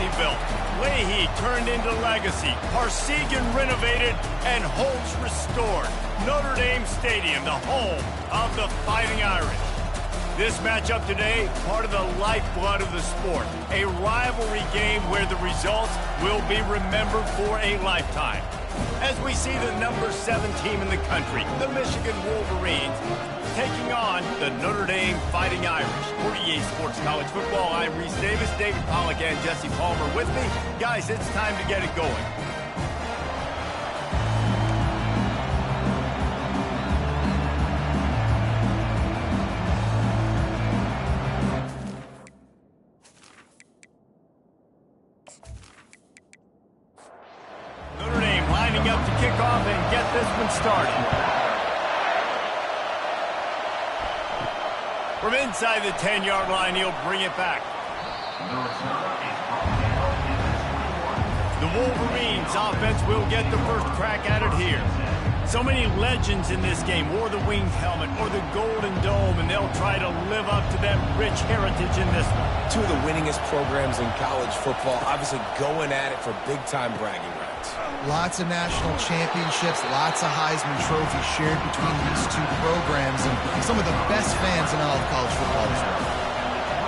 Whitney built, Leahy turned into legacy, Parsegan renovated, and Holtz restored. Notre Dame Stadium, the home of the Fighting Irish. This matchup today, part of the lifeblood of the sport. A rivalry game where the results will be remembered for a lifetime. As we see the number 7 team in the country, the Michigan Wolverines, taking on the Notre Dame Fighting Irish. For EA Sports College Football, I'm Reese Davis, David Pollack, and Jesse Palmer with me. Guys, it's time to get it going. Notre Dame lining up to kick off and get this one started. From inside the 10-yard line, he'll bring it back. The Wolverines offense will get the first crack at it here. So many legends in this game wore the winged helmet or the golden dome, and they'll try to live up to that rich heritage in this one. Two of the winningest programs in college football, obviously going at it for big-time bragging rights. Lots of national championships, lots of Heisman trophies shared between these two programs, and some of the best fans in all of college football as well.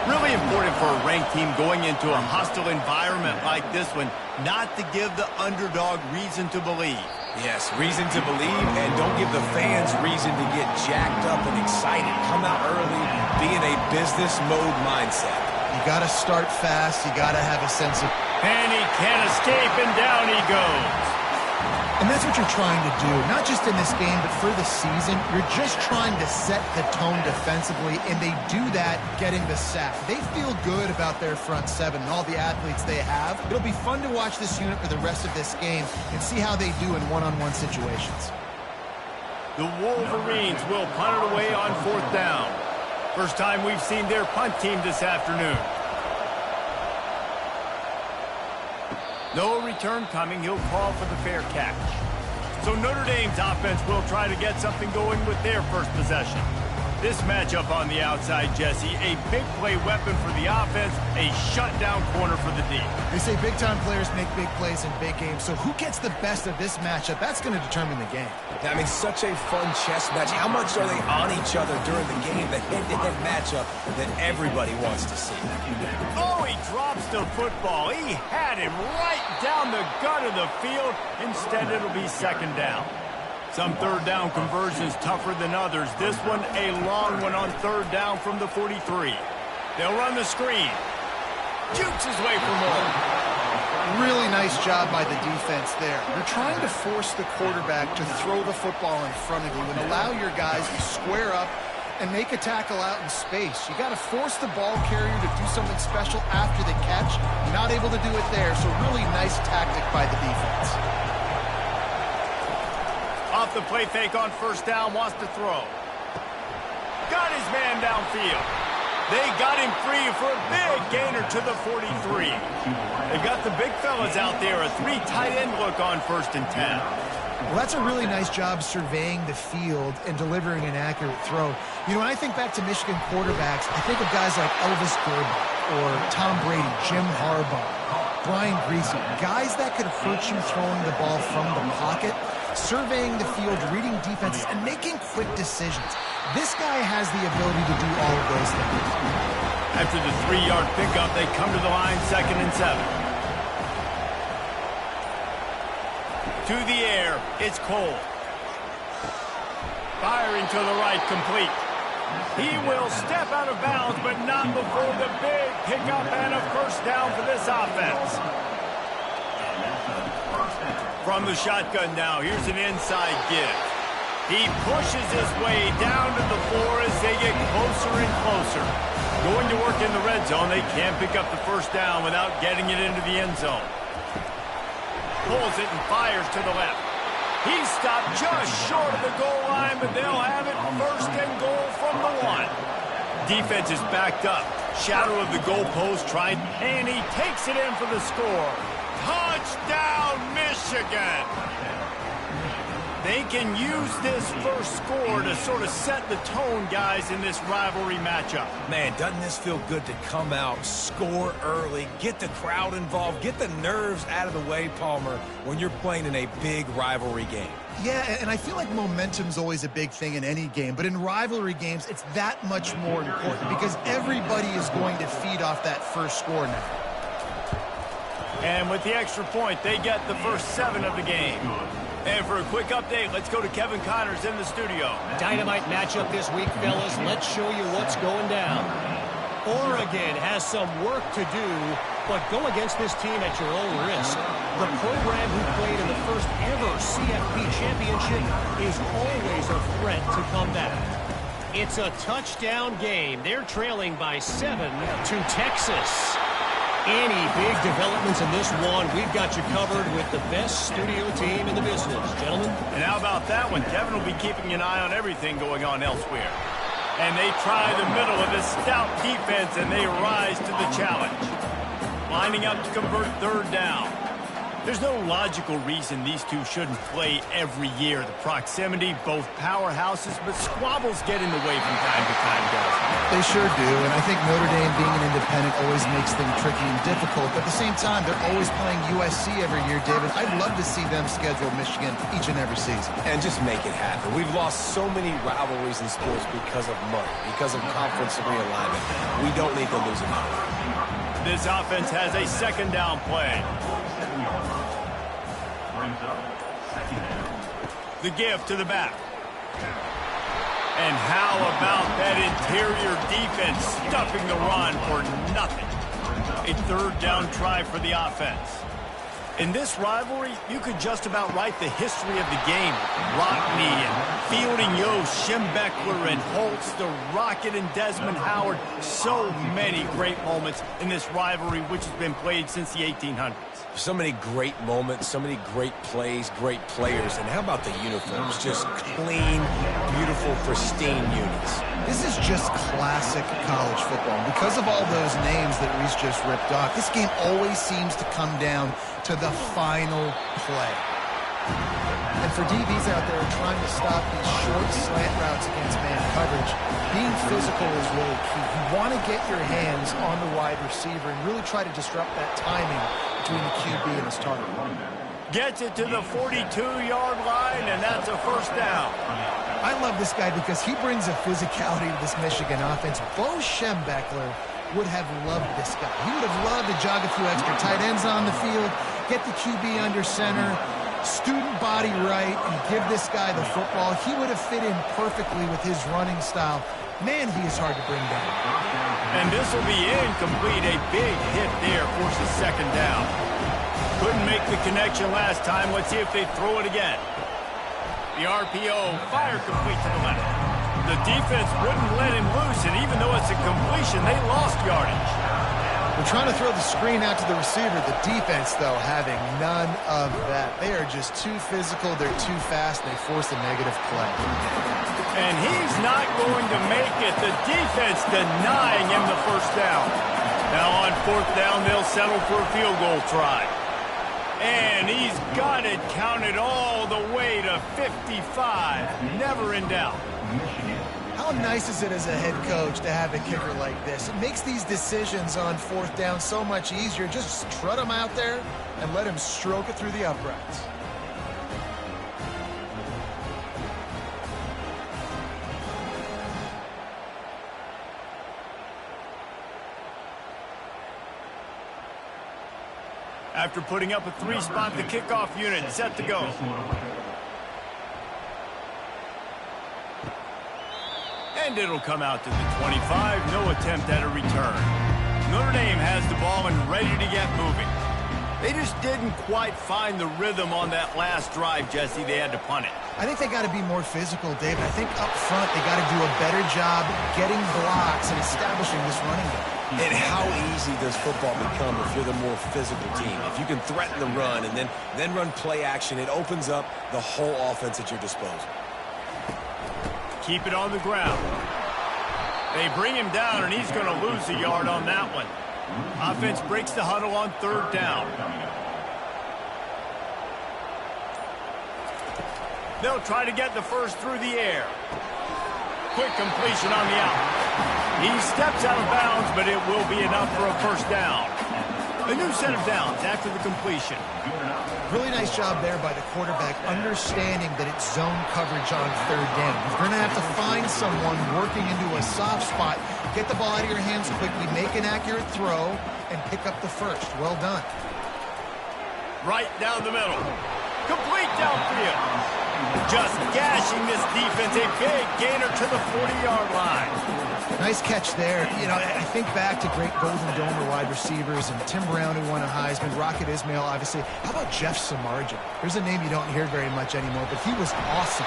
Really important for a ranked team going into a hostile environment like this one, not to give the underdog reason to believe. Yes, reason to believe, and don't give the fans reason to get jacked up and excited. Come out early, be in a business mode mindset. You got to start fast. You got to have a sense of... And he can't escape, and down he goes. And that's what you're trying to do, not just in this game, but for the season. You're just trying to set the tone defensively, and they do that getting the sack. They feel good about their front seven and all the athletes they have. It'll be fun to watch this unit for the rest of this game and see how they do in one-on-one situations. The Wolverines will punt it away on 4th down. First time we've seen their punt team this afternoon. No return coming. He'll call for the fair catch. So Notre Dame's offense will try to get something going with their first possession. This matchup on the outside, Jesse, a big play weapon for the offense, a shutdown corner for the D. They say big-time players make big plays in big games, so who gets the best of this matchup? That's going to determine the game. I mean, such a fun chess match. How much are they on each other during the game, the head-to-head matchup that everybody wants to see? Oh, he drops the football. He had him right down the gut of the field. Instead, it'll be 2nd down. Some 3rd down conversions tougher than others. This one, a long one on 3rd down from the 43. They'll run the screen. Jukes his way for more. Really nice job by the defense there. You're trying to force the quarterback to throw the football in front of you and allow your guys to square up and make a tackle out in space. You got to force the ball carrier to do something special after the catch. Not able to do it there, so really nice tactic by the defense. Off the play fake on 1st down, wants to throw. Got his man downfield. They got him free for a big gainer to the 43. They've got the big fellas out there, a 3 tight end look on 1st and 10. Well, that's a really nice job surveying the field and delivering an accurate throw. You know, when I think back to Michigan quarterbacks, I think of guys like Elvis Grbac or Tom Brady, Jim Harbaugh, Brian Griese, guys that could hurt you throwing the ball from the pocket, surveying the field, reading defenses, and making quick decisions. This guy has the ability to do all of those things. After the 3-yard pickup, they come to the line, 2nd and 7. To the air, it's Cole. Firing to the right, complete. He will step out of bounds, but not before the big pickup and a 1st down for this offense. From the shotgun now, here's an inside give. He pushes his way down to the floor as they get closer and closer. Going to work in the red zone, they can't pick up the 1st down without getting it into the end zone. Pulls it and fires to the left. He stopped just short of the goal line, but they'll have it 1st and goal from the 1. Defense is backed up. Shadow of the goalpost tried, and he takes it in for the score. Touchdown, Michigan! They can use this first score to sort of set the tone, guys, in this rivalry matchup. Man, doesn't this feel good to come out, score early, get the crowd involved, get the nerves out of the way, Palmer, when you're playing in a big rivalry game? Yeah, and I feel like momentum's always a big thing in any game, but in rivalry games, it's that much more important because everybody is going to feed off that first score now. And with the extra point, they get the first 7 of the game. And for a quick update, let's go to Kevin Connors in the studio. Dynamite matchup this week, fellas. Let's show you what's going down. Oregon has some work to do, but go against this team at your own risk. The program who played in the first ever CFP championship is always a threat to come back. It's a touchdown game. They're trailing by 7 to Texas. Any big developments in this one, we've got you covered with the best studio team in the business, gentlemen. And how about that one? Kevin will be keeping an eye on everything going on elsewhere. And they try the middle of this stout defense, and they rise to the challenge. Lining up to convert 3rd down. There's no logical reason these two shouldn't play every year. The proximity, both powerhouses, but squabbles get in the way from time to time, guys. They sure do, and I think Notre Dame being an independent always makes things tricky and difficult, but at the same time, they're always playing USC every year, David. I'd love to see them schedule Michigan each and every season. And just make it happen. We've lost so many rivalries in sports because of money, because of conference realignment. We don't need to lose another. This offense has a 2nd down play. The give to the back. And how about that interior defense stuffing the run for nothing? A 3rd down try for the offense. In this rivalry, you could just about write the history of the game. Rockne and Fielding Yost, Schembechler and Holtz, the Rocket and Desmond Howard. So many great moments in this rivalry, which has been played since the 1800s. So many great moments, so many great plays, great players. And how about the uniforms? Just clean, beautiful, pristine units. This is just classic college football. And because of all those names that Reese just ripped off, this game always seems to come down to the final play. And for DBs out there trying to stop these short slant routes against man coverage, being physical is really key. You want to get your hands on the wide receiver and really try to disrupt that timing between the QB and his target. Gets it to the 42-yard line, and that's a 1st down. I love this guy because he brings a physicality to this Michigan offense. Bo Schembechler would have loved this guy. He would have loved to jog a few extra tight ends on the field, get the QB under center, student body right, and give this guy the football. He would have fit in perfectly with his running style. Man, he is hard to bring down. And this will be incomplete. A big hit there forces 2nd down. Couldn't make the connection last time. Let's see if they throw it again. The RPO, fire complete to the left. The defense wouldn't let him loose, and even though it's a completion, they lost yardage. They're trying to throw the screen out to the receiver. The defense, though, having none of that. They are just too physical. They're too fast. They force a negative play. And he's not going to make it. The defense denying him the 1st down. Now on 4th down, they'll settle for a field goal try. And he's got it counted all the way to 55. Never in doubt. How nice is it as a head coach to have a kicker like this? It makes these decisions on 4th down so much easier. Just strut him out there and let him stroke it through the uprights. After putting up a 3-spot, the kickoff unit set to go. And it'll come out to the 25. No attempt at a return. Notre Dame has the ball and ready to get moving. They just didn't quite find the rhythm on that last drive, Jesse. They had to punt it. I think they got to be more physical, David. I think up front they got to do a better job getting blocks and establishing this running game. And how easy does football become if you're the more physical team? If you can threaten the run and then run play action, it opens up the whole offense at your disposal. Keep it on the ground. They bring him down, and he's going to lose a yard on that one. Offense breaks the huddle on 3rd down. They'll try to get the first through the air. Quick completion on the out. He steps out of bounds, but it will be enough for a first down. A new set of downs after the completion. Really nice job there by the quarterback, understanding that it's zone coverage on third down. You're going to have to find someone working into a soft spot, get the ball out of your hands quickly, make an accurate throw, and pick up the first. Well done. Right down the middle. Complete downfield. Just gashing this defense. A big gainer to the 40-yard line. Nice catch there. You know, I think back to great Golden Domer wide receivers and Tim Brown, who won a Heisman, Rocket Ismail, obviously. How about Jeff Samardzija? There's a name you don't hear very much anymore, but he was awesome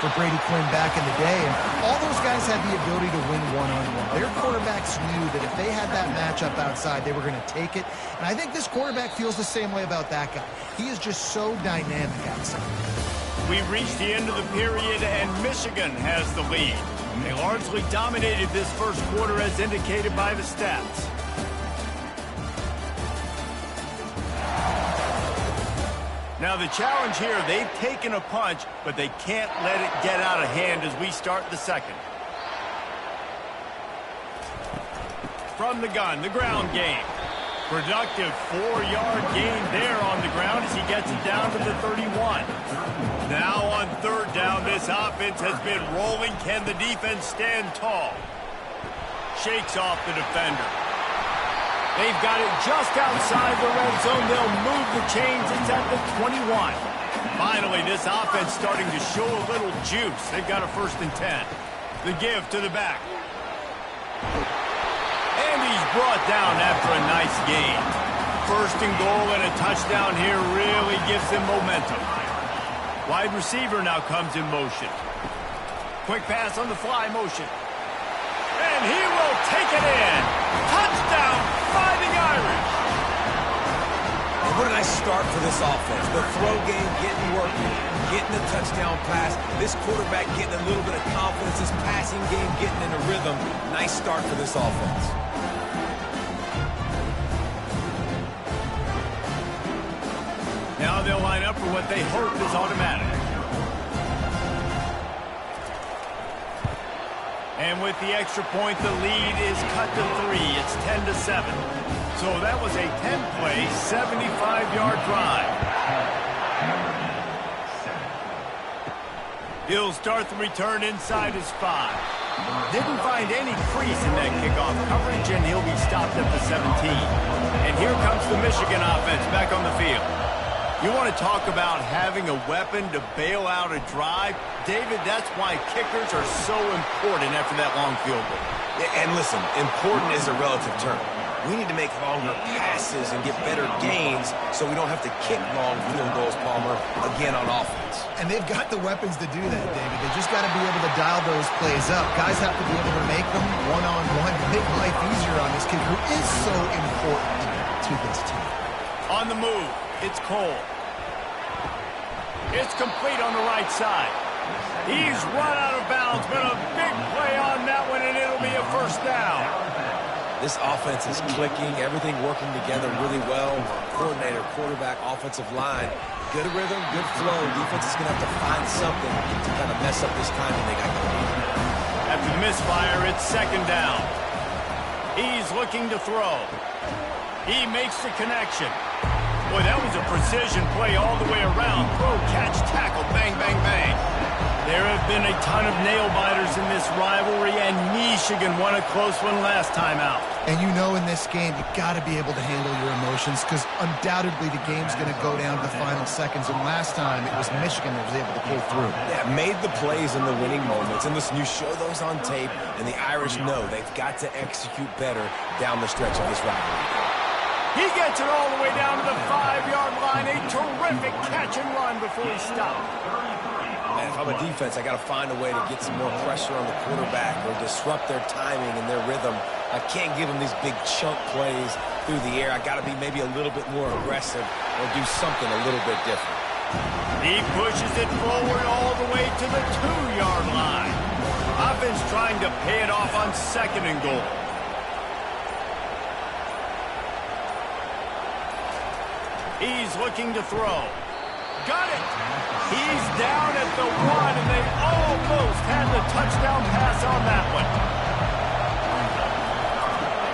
for Brady Quinn back in the day. And all those guys had the ability to win one-on-one. Their quarterbacks knew that if they had that matchup outside, they were going to take it. And I think this quarterback feels the same way about that guy. He is just so dynamic outside. We've reached the end of the period, and Michigan has the lead. They largely dominated this first quarter as indicated by the stats. Now the challenge here, they've taken a punch, but they can't let it get out of hand as we start the second. From the gun, the ground game. Productive 4-yard gain there on the ground as he gets it down to the 31. Now on third down, this offense has been rolling. Can the defense stand tall? Shakes off the defender. They've got it just outside the red zone. They'll move the chains. It's at the 21. Finally, this offense starting to show a little juice. They've got a 1st and 10. The give to the back. And he's brought down after a nice gain. 1st and goal and a touchdown here really gives them momentum. Wide receiver now comes in motion. Quick pass on the fly motion. And he will take it in. Touchdown, Fighting Irish. And what a nice start for this offense. The throw game getting working, getting the touchdown pass. This quarterback getting a little bit of confidence. This passing game getting in a rhythm. Nice start for this offense. Now they'll line up for what they hope is automatic. And with the extra point, the lead is cut to 3. It's 10-7. So that was a 10-play, 75-yard drive. He'll start the return inside his 5. Didn't find any crease in that kickoff coverage, and he'll be stopped at the 17. And here comes the Michigan offense back on the field. You want to talk about having a weapon to bail out a drive? David, that's why kickers are so important after that long field goal. And listen, important is a relative term. We need to make longer passes and get better gains so we don't have to kick long field goals, Palmer, again on offense. And they've got the weapons to do that, David. They just got to be able to dial those plays up. Guys have to be able to make them one-on-one, make life easier on this kid who is so important to this team. On the move. It's Cole. It's complete on the right side. He's run out of bounds, but a big play on that one, and it'll be a 1st down. This offense is clicking, everything working together really well. Coordinator, quarterback, offensive line. Good rhythm, good flow. Defense is going to have to find something to kind of mess up this timing they got going on. After the misfire, it's 2nd down. He's looking to throw. He makes the connection. Boy, that was a precision play all the way around. Throw, catch, tackle, bang, bang, bang. There have been a ton of nail-biters in this rivalry, and Michigan won a close one last time out. And you know in this game, you've got to be able to handle your emotions because undoubtedly the game's going to go down to the final seconds. And last time, it was Michigan that was able to pull through. Yeah, made the plays in the winning moments. And listen, you show those on tape, and the Irish know they've got to execute better down the stretch of this rivalry. He gets it all the way down to the 5-yard line. A terrific catch and run before he stopped. Man, if I'm a defense, I got to find a way to get some more pressure on the quarterback or disrupt their timing and their rhythm. I can't give them these big chunk plays through the air. I got to be maybe a little bit more aggressive or do something a little bit different. He pushes it forward all the way to the 2-yard line. Offense trying to pay it off on 2nd and goal. He's looking to throw. Got it. He's down at the 1, and they almost had the touchdown pass on that one.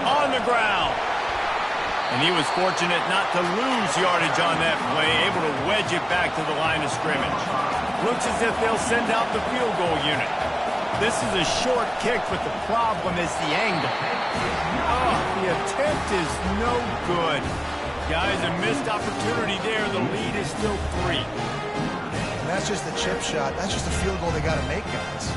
On the ground. And he was fortunate not to lose yardage on that play, able to wedge it back to the line of scrimmage. Looks as if they'll send out the field goal unit. This is a short kick, but the problem is the angle. Oh, the attempt is no good. Guys, a missed opportunity there. The lead is still 3. And that's just the chip shot. That's just a field goal they got to make, guys.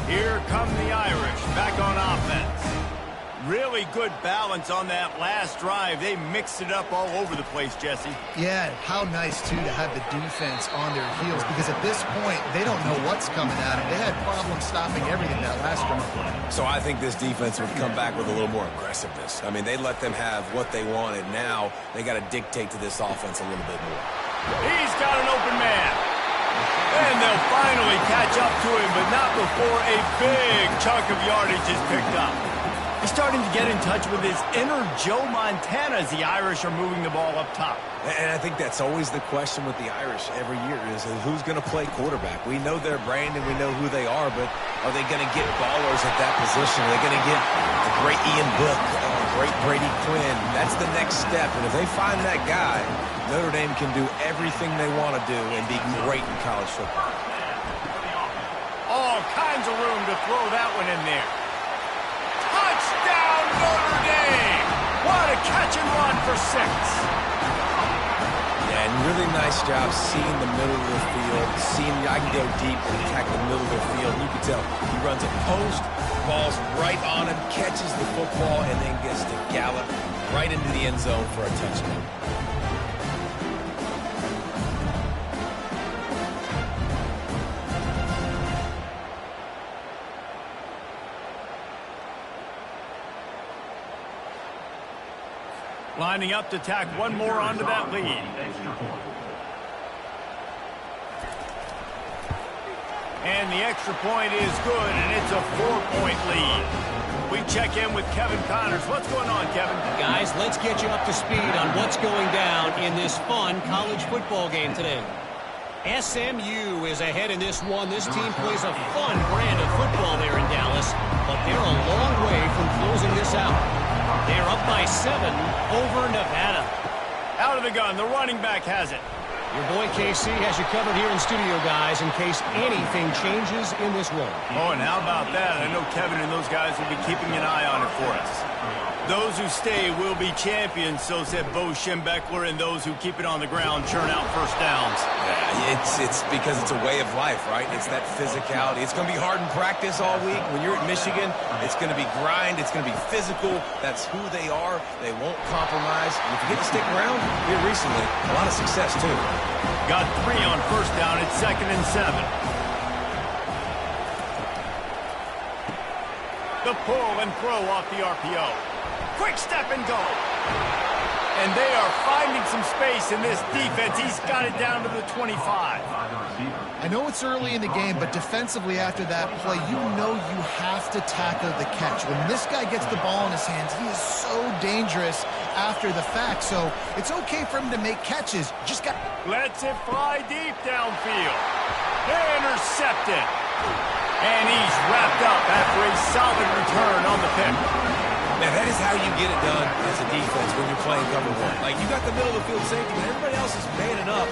Here come the Irish back on offense. Really good balance on that last drive. They mixed it up all over the place, Jesse. Yeah, how nice, too, to have the defense on their heels, because at this point, they don't know what's coming at them. They had problems stopping everything that last drive. So I think this defense would come back with a little more aggressiveness. I mean, they let them have what they wanted. Now they got to dictate to this offense a little bit more. He's got an open man. And they'll finally catch up to him, but not before a big chunk of yardage is picked up. He's starting to get in touch with his inner Joe Montana as the Irish are moving the ball up top. And I think that's always the question with the Irish every year is who's going to play quarterback. We know their brand and we know who they are, but are they going to get ballers at that position? Are they going to get a great Ian Book, a great Brady Quinn? That's the next step. And if they find that guy, Notre Dame can do everything they want to do and be great in college football. All kinds of room to throw that one in there. Touchdown, Notre Dame! What a catch and run for 6. Yeah, and really nice job seeing the middle of the field, seeing I can go deep and attack the middle of the field. You can tell he runs a post, ball's right on him, catches the football, and then gets to gallop right into the end zone for a touchdown. Lining up to tack one more onto that lead. And the extra point is good, and it's a 4-point lead. We check in with Kevin Connors. What's going on, Kevin? Guys, let's get you up to speed on what's going down in this fun college football game today. SMU is ahead in this one. This team plays a fun brand of football there in Dallas, but they're a long way from closing this out. They're up by 7 over Nevada. Out of the gun, the running back has it. Your boy KC has you covered here in studio, guys, in case anything changes in this one. Oh, and how about that? I know Kevin and those guys will be keeping an eye on it for us. Those who stay will be champions, so said Bo Schembechler, and those who keep it on the ground churn out first downs. Yeah, it's because it's a way of life, right? It's that physicality. It's going to be hard in practice all week. When you're at Michigan, it's going to be grind. It's going to be physical. That's who they are. They won't compromise. And if you get to stick around here recently, a lot of success, too. Got 3 on first down. It's 2nd and 7. The pull and throw off the RPO. Quick step and go. And they are finding some space in this defense. He's got it down to the 25. I know it's early in the game, but defensively after that play, you know you have to tackle the catch. When this guy gets the ball in his hands, he is so dangerous after the fact. So it's okay for him to make catches. Just got... Lets it fly deep downfield. Intercepted. And he's wrapped up after a solid return on the pick. Now, that is how you get it done as a defense when you're playing cover 1. Like, you got the middle of the field safety, but everybody else is manning up.